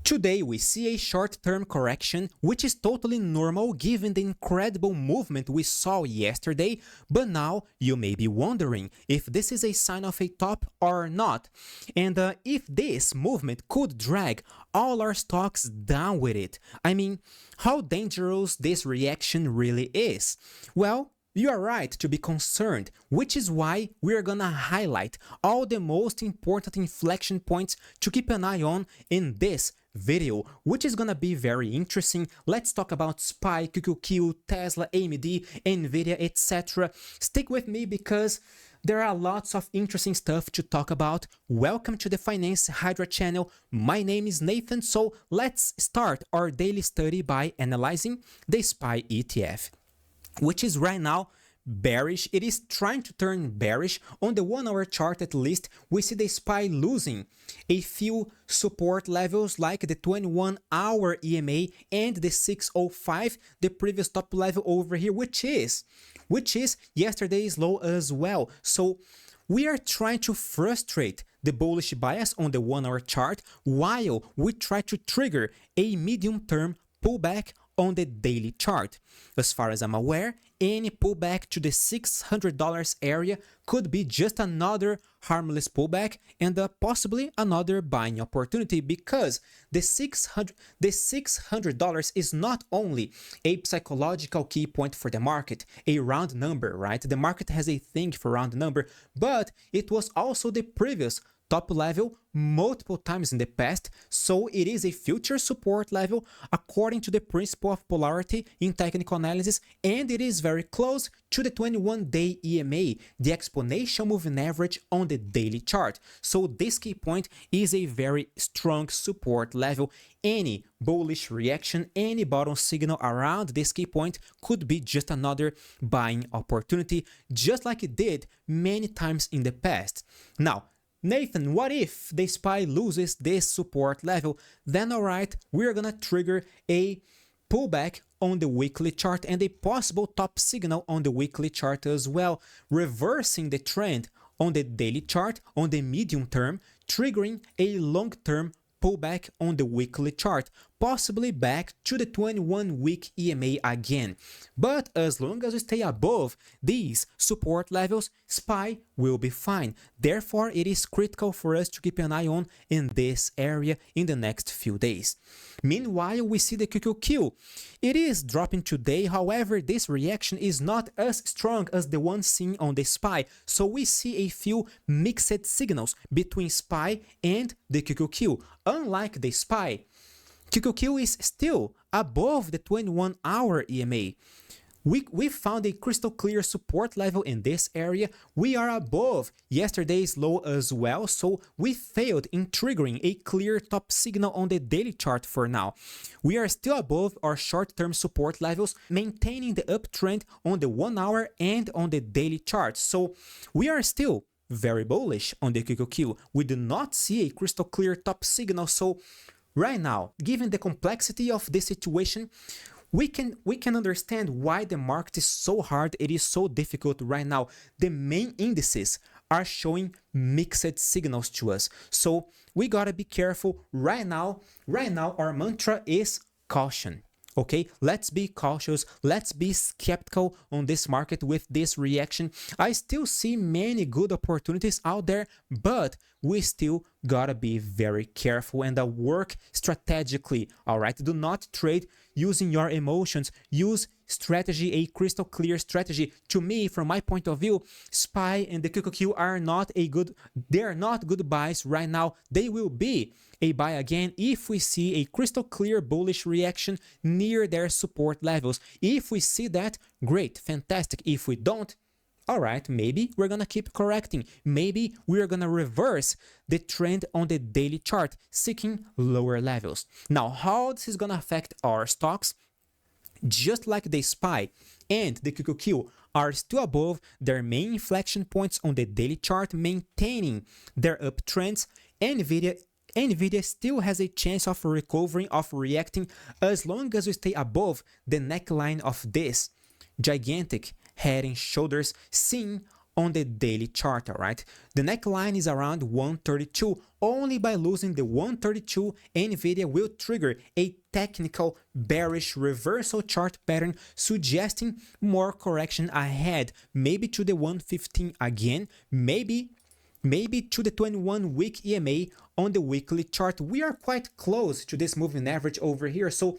Today we see a short-term correction, which is totally normal given the incredible movement we saw yesterday, but now you may be wondering if this is a sign of a top or not, and if this movement could drag all our stocks down with it. I mean, how dangerous this reaction really is. Well, you are right to be concerned, which is why we are gonna highlight all the most important inflection points to keep an eye on in this video, which is gonna be very interesting. Let's talk about SPY, QQQ, Tesla, AMD, Nvidia, etc. Stick with me because there are lots of interesting stuff to talk about. Welcome to the Finance Hydra channel. My name is Nathan, so let's start our daily study by analyzing the SPY ETF, which is right now bearish. It is trying to turn bearish. On the 1 hour chart at least, we see the SPY losing a few support levels like the 21-hour EMA and the 605, the previous top level over here, which is yesterday's low as well. So we are trying to frustrate the bullish bias on the 1 hour chart while we try to trigger a medium-term pullback on the daily chart. As far as I'm aware, any pullback to the $600 area could be just another harmless pullback and possibly another buying opportunity, because the $600 is not only a psychological key point for the market, a round number, right? The market has a thing for round number, but it was also the previous top level multiple times in the past, so it is a future support level according to the principle of polarity in technical analysis, and it is very close to the 21-day EMA, the exponential moving average on the daily chart. So this key point is a very strong support level. Any bullish reaction, any bottom signal around this key point could be just another buying opportunity, just like it did many times in the past. Now, Nathan, what if the SPY loses this support level? Then alright, we're gonna trigger a pullback on the weekly chart and a possible top signal on the weekly chart as well, reversing the trend on the daily chart on the medium term, triggering a long-term pullback on the weekly chart, possibly back to the 21-week EMA again. But as long as we stay above these support levels, SPY will be fine. Therefore, it is critical for us to keep an eye on in this area in the next few days. Meanwhile, we see the QQQ. It is dropping today, however, this reaction is not as strong as the one seen on the SPY, so we see a few mixed signals between SPY and the QQQ. Unlike the SPY, QQQ is still above the 21-hour EMA. We found a crystal clear support level in this area. We are above yesterday's low as well, so we failed in triggering a clear top signal on the daily chart for now. We are still above our short-term support levels, maintaining the uptrend on the 1 hour and on the daily chart. So we are still very bullish on the QQQ. We do not see a crystal clear top signal, so right now, given the complexity of this situation, we can understand why the market is so hard, it is so difficult right now. The main indices are showing mixed signals to us. So we gotta be careful right now. Right now, our mantra is caution. Okay, let's be cautious, let's be skeptical on this market with this reaction. I still see many good opportunities out there, but we still gotta be very careful and work strategically, all right? Do not trade using your emotions. Use strategy, a crystal clear strategy. To me, from my point of view, SPY and the QQQ are not good buys right now. They will be a buy again if we see a crystal clear bullish reaction near their support levels. If we see that, great, fantastic. If we don't, all right, maybe we're gonna keep correcting. Maybe we're gonna reverse the trend on the daily chart, seeking lower levels. Now, how this is gonna affect our stocks? Just like the SPY and the QQQ are still above their main inflection points on the daily chart, maintaining their uptrends, Nvidia still has a chance of recovering, of reacting, as long as we stay above the neckline of this gigantic head and shoulders seen on the daily chart, all right? The neckline is around 132. Only by losing the 132, Nvidia will trigger a technical bearish reversal chart pattern, suggesting more correction ahead, maybe to the 115 again, maybe to the 21-week EMA on the weekly chart. We are quite close to this moving average over here, so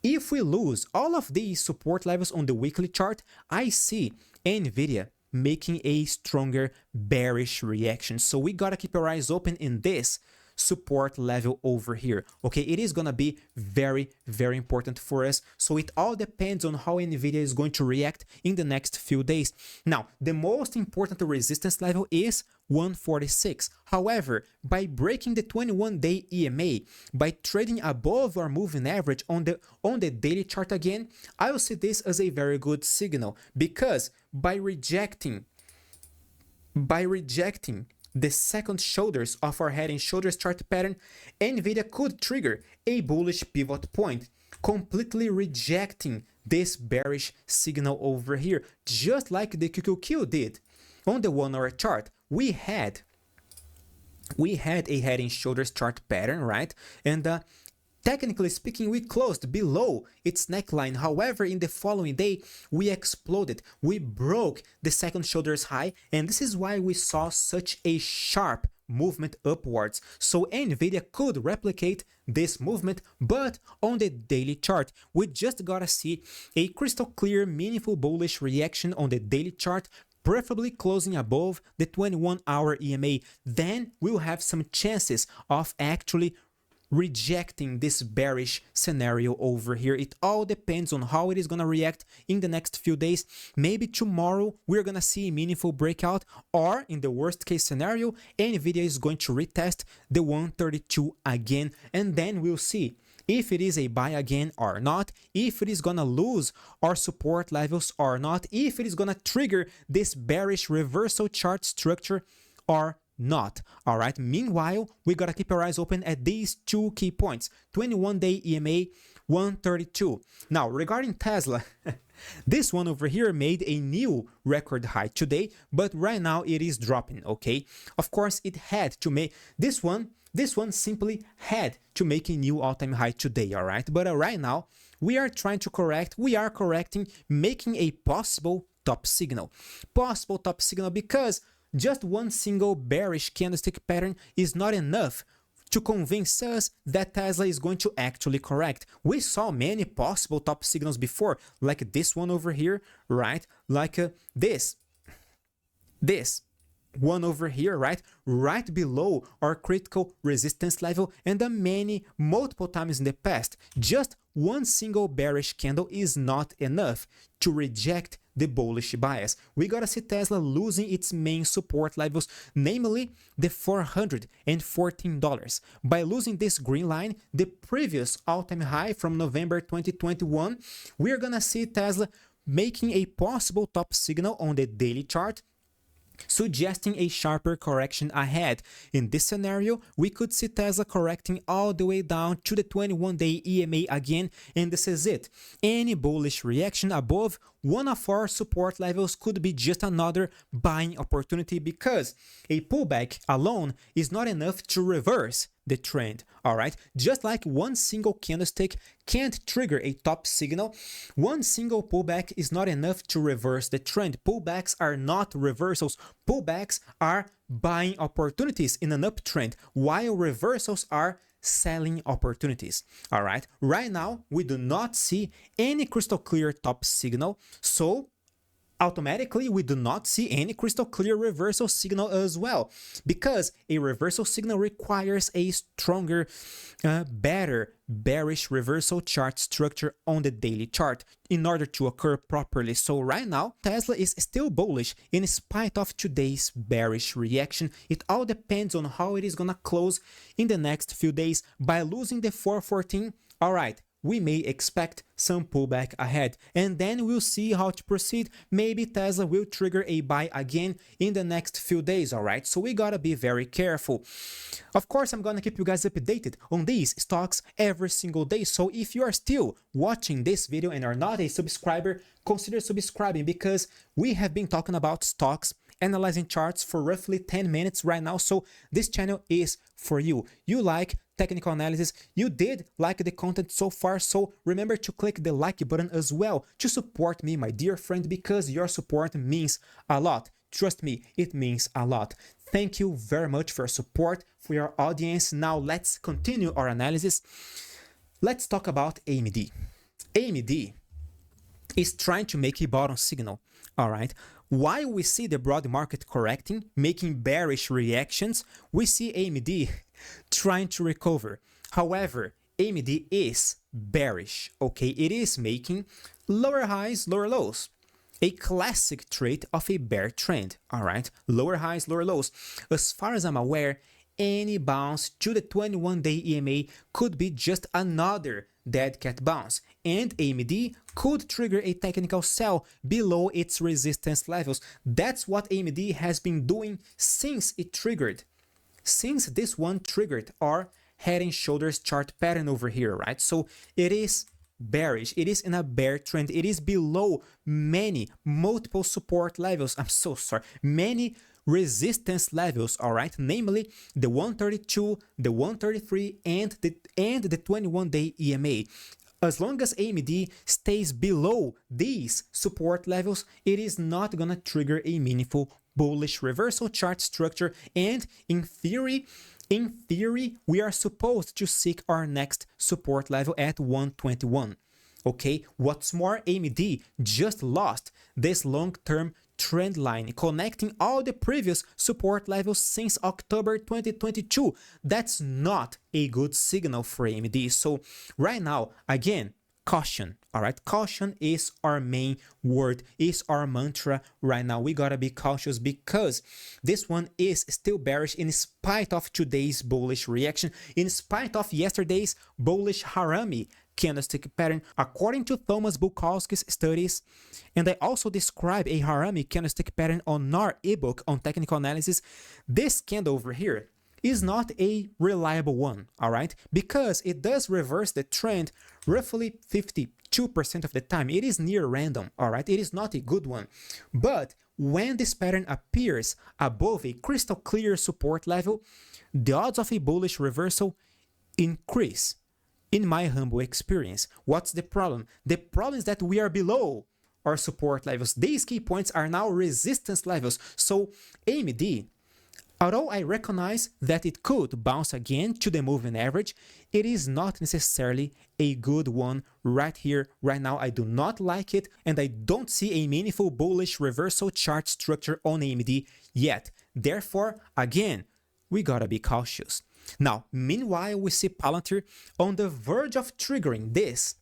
if we lose all of these support levels on the weekly chart, I see Nvidia making a stronger bearish reaction. So we gotta keep our eyes open in this support level over here. Okay, it is gonna be very, very important for us. So it all depends on how Nvidia is going to react in the next few days. Now, the most important resistance level is 146. However, by breaking the 21-day EMA, by trading above our moving average on the daily chart again, I will see this as a very good signal, because by rejecting the second shoulders of our head and shoulders chart pattern, Nvidia could trigger a bullish pivot point, completely rejecting this bearish signal over here, just like the QQQ did. On the 1 hour chart, we had a head and shoulders chart pattern, right? And technically speaking, we closed below its neckline. However, in the following day, we exploded. We broke the second shoulders high, and this is why we saw such a sharp movement upwards. So Nvidia could replicate this movement, but on the daily chart, we just gotta see a crystal clear, meaningful bullish reaction on the daily chart, preferably closing above the 21-hour EMA. Then we'll have some chances of actually rejecting this bearish scenario over here. It all depends on how it is going to react in the next few days. Maybe tomorrow we're going to see a meaningful breakout, or in the worst case scenario, Nvidia is going to retest the 132 again, and then we'll see if it is a buy again or not, if it is gonna lose our support levels or not, if it is gonna trigger this bearish reversal chart structure or not. All right, meanwhile, we gotta keep our eyes open at these two key points: 21-day EMA 132. Now, regarding Tesla, this one over here made a new record high today, but right now it is dropping. Okay, of course it had to make this one simply had to make a new all-time high today. All right, but right now we are trying to correct, we are correcting, making a possible top signal, because just one single bearish candlestick pattern is not enough to convince us that Tesla is going to actually correct. We saw many possible top signals before, like this one over here, right? Like this one over here, right below our critical resistance level, and multiple times in the past. Just one single bearish candle is not enough to reject the bullish bias. We gotta see Tesla losing its main support levels, namely the $414. By losing this green line, the previous all-time high from November 2021, we're gonna see Tesla making a possible top signal on the daily chart, suggesting a sharper correction ahead. In this scenario, we could see Tesla correcting all the way down to the 21-day EMA again, and this is it. Any bullish reaction above one of our support levels could be just another buying opportunity, because a pullback alone is not enough to reverse the trend. All right, just like one single candlestick can't trigger a top signal, one single pullback is not enough to reverse the trend. Pullbacks are not reversals. Pullbacks are buying opportunities in an uptrend, while reversals are selling opportunities. All right, right now we do not see any crystal clear top signal, so automatically we do not see any crystal clear reversal signal as well, because a reversal signal requires a stronger, better bearish reversal chart structure on the daily chart in order to occur properly. So right now Tesla is still bullish in spite of today's bearish reaction. It all depends on how it is gonna close in the next few days. By losing the 414, all right, we may expect some pullback ahead, and then we'll see how to proceed. Maybe Tesla will trigger a buy again in the next few days. All right, so we gotta be very careful. Of course, I'm gonna keep you guys updated on these stocks every single day, so if you are still watching this video and are not a subscriber, consider subscribing, because we have been talking about stocks analyzing charts for roughly 10 minutes right now, so this channel is for you. You like technical analysis, you did like the content so far, so remember to click the like button as well to support me, my dear friend, because your support means a lot. Trust me, it means a lot. Thank you very much for your support, for your audience. Now let's continue our analysis. Let's talk about AMD. AMD is trying to make a bottom signal, all right? While we see the broad market correcting, making bearish reactions, we see AMD trying to recover. However, AMD is bearish, okay? It is making lower highs, lower lows. A classic trait of a bear trend, all right? Lower highs, lower lows. As far as I'm aware, any bounce to the 21-day EMA could be just another dead cat bounce, and AMD could trigger a technical sell below its resistance levels. That's what AMD has been doing since it triggered. Since this one triggered our head and shoulders chart pattern over here, right? So it is bearish, it is in a bear trend, it is below multiple support levels, many resistance levels, all right, namely the 132, the 133, and the 21-day EMA. As long as AMD stays below these support levels, it is not gonna trigger a meaningful bullish reversal chart structure, and in theory, we are supposed to seek our next support level at 121. Okay, what's more, AMD just lost this long-term trend line connecting all the previous support levels since October 2022. That's not a good signal for AMD. So right now, again, caution, all right? Caution is our main word, is our mantra right now. We gotta be cautious because this one is still bearish in spite of today's bullish reaction, in spite of yesterday's bullish harami candlestick pattern. According to Thomas Bukowski's studies, and I also describe a harami candlestick pattern on our ebook on technical analysis, this candle over here is not a reliable one, all right? Because it does reverse the trend roughly 52% of the time. It is near random, all right? It is not a good one. But when this pattern appears above a crystal clear support level, the odds of a bullish reversal increase, in my humble experience. What's the problem? The problem is that we are below our support levels. These key points are now resistance levels. So AMD, although I recognize that it could bounce again to the moving average, it is not necessarily a good one right here, right now. I do not like it, and I don't see a meaningful bullish reversal chart structure on AMD yet. Therefore, again, we gotta be cautious. Now, meanwhile, we see Palantir on the verge of triggering this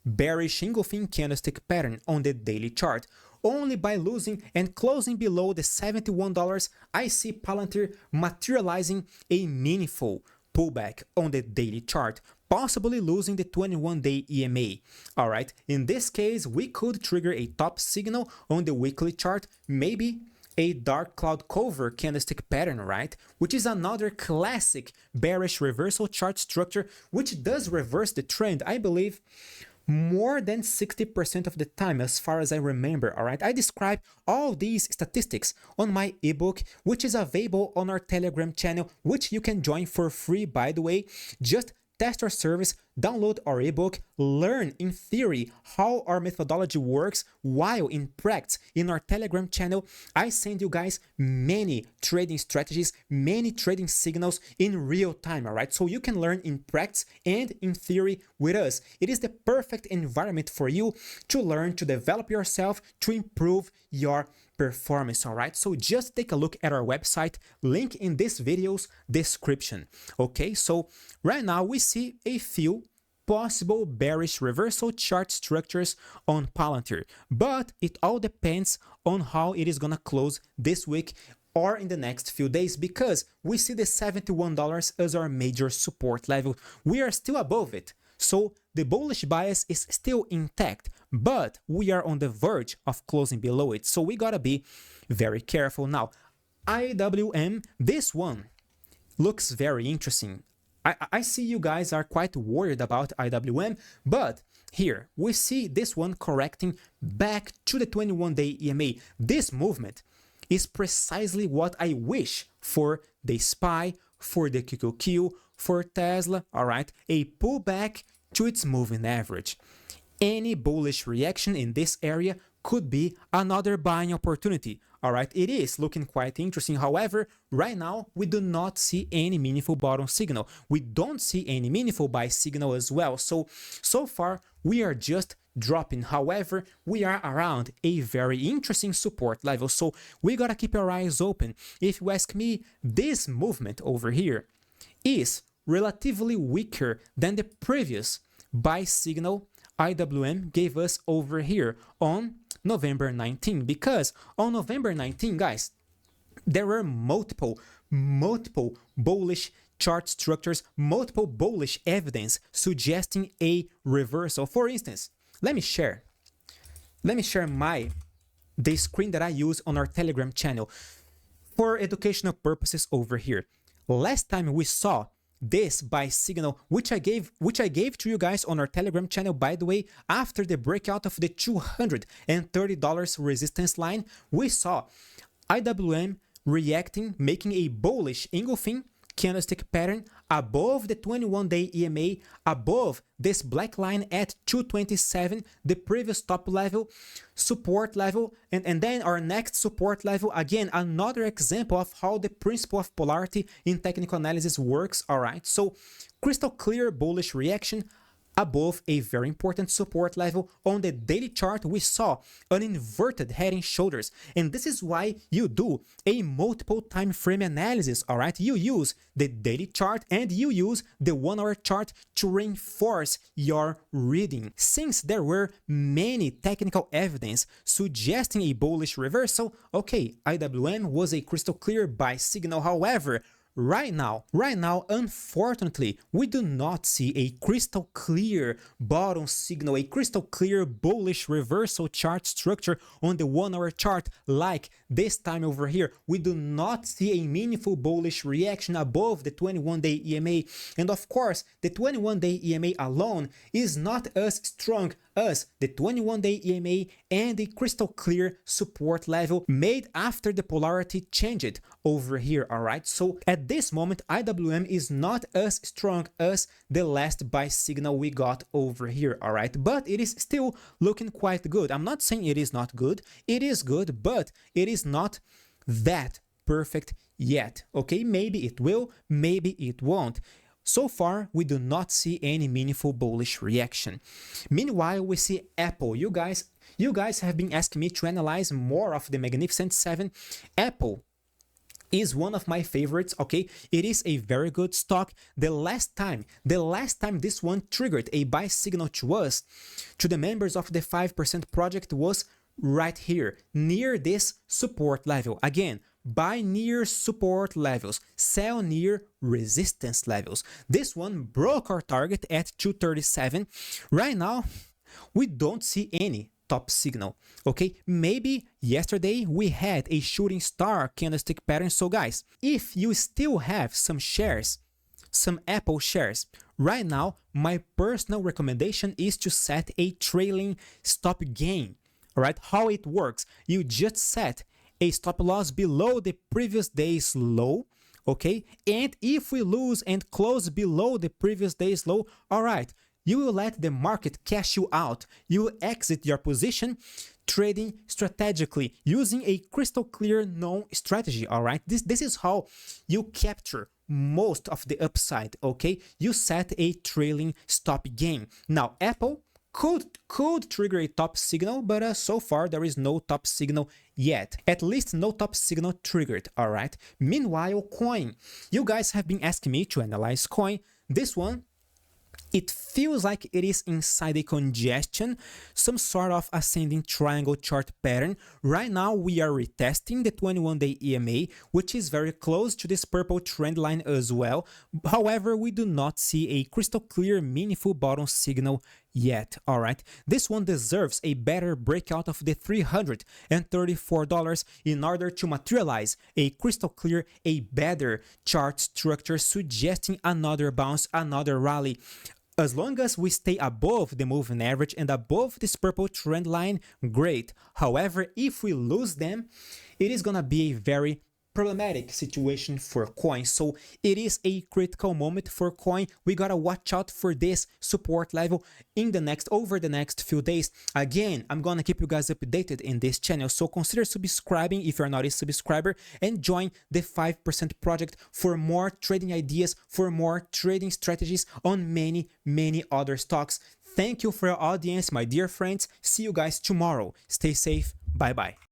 bearish engulfing candlestick pattern on the daily chart. Only by losing and closing below the $71, I see Palantir materializing a meaningful pullback on the daily chart, possibly losing the 21-day EMA. All right, in this case, we could trigger a top signal on the weekly chart, maybe a dark cloud cover candlestick pattern, right? Which is another classic bearish reversal chart structure, which does reverse the trend, I believe, more than 60% of the time, as far as I remember, all right? I describe all these statistics on my ebook, which is available on our Telegram channel, which you can join for free, by the way. Just test our service, download our ebook, learn in theory how our methodology works, while in practice in our Telegram channel, I send you guys many trading strategies, many trading signals in real time, all right? So you can learn in practice and in theory with us. It is the perfect environment for you to learn, to develop yourself, to improve your performance, all right? So just take a look at our website, link in this video's description. Okay, so right now we see a few possible bearish reversal chart structures on Palantir, but it all depends on how it is gonna close this week or in the next few days, because we see the $71 as our major support level. We are still above it, so the bullish bias is still intact, but we are on the verge of closing below it, so we gotta be very careful. Now, IWM, this one looks very interesting. I see you guys are quite worried about IWM, but here we see this one correcting back to the 21-day EMA. This movement is precisely what I wish for the SPY, for the QQQ, for Tesla, all right? A pullback to its moving average. Any bullish reaction in this area could be another buying opportunity. All right, it is looking quite interesting. However, right now, we do not see any meaningful bottom signal. We don't see any meaningful buy signal as well. So far, we are just dropping. However, we are around a very interesting support level. So we gotta keep our eyes open. If you ask me, this movement over here is relatively weaker than the previous buy signal IWM gave us over here on November 19, because on November 19, guys, there were multiple bullish chart structures, multiple bullish evidence suggesting a reversal. For instance, let me share the screen that I use on our Telegram channel for educational purposes over here. Last time we saw this buy signal, which I gave to you guys on our Telegram channel, by the way, after the breakout of the $230 resistance line, we saw IWM reacting, making a bullish engulfing candlestick pattern above the 21-day EMA, above this black line at 227, the previous top level, support level, and then our next support level. Again, another example of how the principle of polarity in technical analysis works. All right, so crystal clear bullish reaction above a very important support level. On the daily chart, we saw an inverted head and shoulders, and this is why you do a multiple time frame analysis. All right, you use the daily chart and you use the 1 hour chart to reinforce your reading. Since there were many technical evidence suggesting a bullish reversal, okay, IWM was a crystal clear buy signal. However, Right now, unfortunately, we do not see a crystal clear bottom signal, a crystal clear bullish reversal chart structure on the 1 hour chart like this time over here. We do not see a meaningful bullish reaction above the 21-day EMA. And of course, the 21-day EMA alone is not as strong as the 21-day EMA and the crystal clear support level made after the polarity changed over here. All right, so at this moment, IWM is not as strong as the last buy signal we got over here. All right, but it is still looking quite good. I'm not saying it is not good. It is good, but it is not that perfect yet. Okay, maybe it will, maybe it won't. So far, we do not see any meaningful bullish reaction. Meanwhile, we see Apple. You guys have been asking me to analyze more of the Magnificent Seven. Apple is one of my favorites. Okay, it is a very good stock. The last time this one triggered a buy signal to us, to the members of the 5% project, was right here near this support level. Again, buy near support levels, sell near resistance levels. This one broke our target at 237. Right now, we don't see any top signal. Okay, maybe yesterday we had a shooting star candlestick pattern. So guys, if you still have some shares, some Apple shares, right now my personal recommendation is to set a trailing stop gain. All right, how it works, you just set a stop loss below the previous day's low, okay? And if we lose and close below the previous day's low, all right, you will let the market cash you out. You will exit your position trading strategically using a crystal clear known strategy. All right, this is how you capture most of the upside. Okay, you set a trailing stop gain. Now Apple could trigger a top signal, but so far there is no top signal yet. At least no top signal triggered. All right, meanwhile, coin, you guys have been asking me to analyze coin. This one, it feels like it is inside a congestion, some sort of ascending triangle chart pattern. Right now, we are retesting the 21-day EMA, which is very close to this purple trend line as well. However, we do not see a crystal clear, meaningful bottom signal yet. All right, this one deserves a better breakout of the $334 in order to materialize a crystal clear, a better chart structure suggesting another bounce, another rally. As long as we stay above the moving average and above this purple trend line, great. However, if we lose them, it is gonna be a very problematic situation for coin. So it is a critical moment for coin. We gotta watch out for this support level over the next few days. Again, I'm gonna keep you guys updated in this channel, so consider subscribing if you're not a subscriber and join the 5% project for more trading ideas, for more trading strategies on many other stocks. Thank you for your audience, my dear friends. See you guys tomorrow. Stay safe. Bye bye.